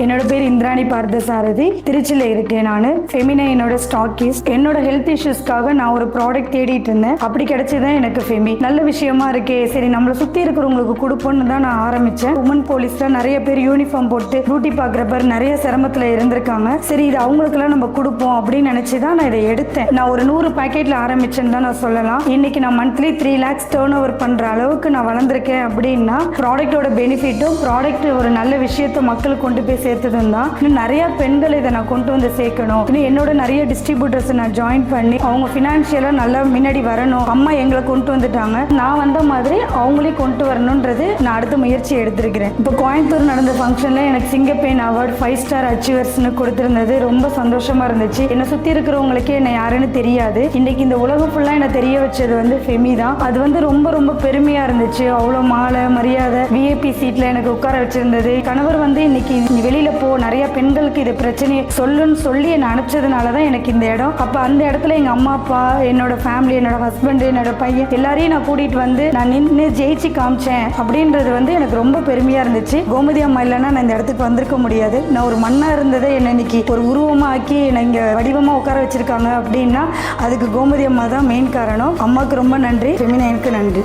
என்னோட பேர் இந்திராணி பார்த்தசாரதி. திருச்சியில் இருக்கேன். நான் ஃபெமினா என்னோட ஸ்டாக்கிஸ்ட். என்னோட ஹெல்த் இஷ்யூஸ்க்காக நான் ஒரு ப்ராடக்ட் தேடிட்டு இருந்தேன். அப்படி கிடைச்சதான் எனக்கு ஃபெமி. நல்ல விஷயமா இருக்கே, சரி நம்மளை சுற்றி இருக்கிறவங்களுக்கு கொடுப்போன்னு தான் நான் ஆரம்பித்தேன். உமன் போலீஸில் நிறைய பேர் யூனிஃபார்ம் போட்டு டியூட்டி பார்க்குறப்ப நிறைய சிரமத்தில் இருந்திருக்காங்க. சரி இது அவங்களுக்கெல்லாம் நம்ம கொடுப்போம் அப்படின்னு நினச்சி தான் நான் இதை எடுத்தேன். நான் ஒரு 100 பேக்கெட்டில் ஆரம்பிச்சேன்னு தான் நான் சொல்லலாம். இன்னைக்கு நான் மந்த்லி 3 lakhs டர்ன் ஓவர் பண்ணுற அளவுக்கு நான் வளர்ந்துருக்கேன். அப்படின்னா ப்ராடக்டோட பெனிஃபிட்டும் ப்ராடக்ட் ஒரு நல்ல விஷயத்தை மக்களுக்கு கொண்டு போய் சேர்த்ததும் தான். இன்னும் நிறைய பெண்கள் இதை நான் கொண்டு வந்து சேர்க்கணும். இன்னும் என்னோட நிறைய டிஸ்ட்ரிபியூட்டர்ஸ் நான் ஜாயின் பண்ணி அவங்க ஃபினான்ஷியலாக நல்லா முன்னாடி வரணும். அம்மா எங்களை கொண்டு வந்துட்டாங்க, நான் வந்த மாதிரி அவங்களையும் கொண்டு வரணுன்றது நான் அடுத்த முயற்சி எடுத்திருக்கிறேன். இப்போ கோயம்புத்தூர் நடந்த ஃபங்க்ஷனில் எனக்கு சிங்கப்பெயின் அவார்டு 5 ஸ்டார் அச்சீவர்ஸ்னு கொடுத்துருந்தது ரொம்ப சந்தோஷமா இருந்துச்சு. என்னை சுற்றி இருக்கிறவங்களுக்கே என்ன யாருன்னு தெரியாது. இன்னைக்கு இந்த உலகம் ஃபுல்லாக என்னை தெரிய வச்சது ஃபெமி தான். அது ரொம்ப ரொம்ப பெருமையாக இருந்துச்சு. அவ்வளோ மாலை மரியாதை விஐபி சீட்டில் எனக்கு உட்கார வச்சிருந்தது. கணவர் இன்னைக்கு வெளியில போ, நிறைய பெண்களுக்கு இது பிரச்சனையை சொல்லுன்னு சொல்லி என்னை அனுப்பிச்சதுனால தான் எனக்கு இந்த இடம். அப்போ அந்த இடத்துல எங்கள் அம்மா அப்பா, என்னோட ஃபேமிலி, என்னோட ஹஸ்பண்ட், என்னோட பையன் எல்லாரையும் நான் கூட்டிகிட்டு வந்து நான் நின்று ஜெயிச்சு காமிச்சேன் அப்படின்றது எனக்கு ரொம்ப பெருமையாக இருந்துச்சு. கோமதி அம்மா இல்லைன்னா நான் இந்த இடத்துக்கு வந்திருக்க முடியாது. நான் ஒரு மண்ணாக இருந்ததை என்னை இன்னைக்கு ஒரு உருவமாக ஆக்கி என்னை இங்கே வடிவமாக உட்கார வச்சிருக்காங்க அப்படின்னா அதுக்கு கோமதி அம்மா தான் மெயின் காரணம். அம்மாவுக்கு ரொம்ப நன்றி, ஃபெமினா எனக்கு நன்றி.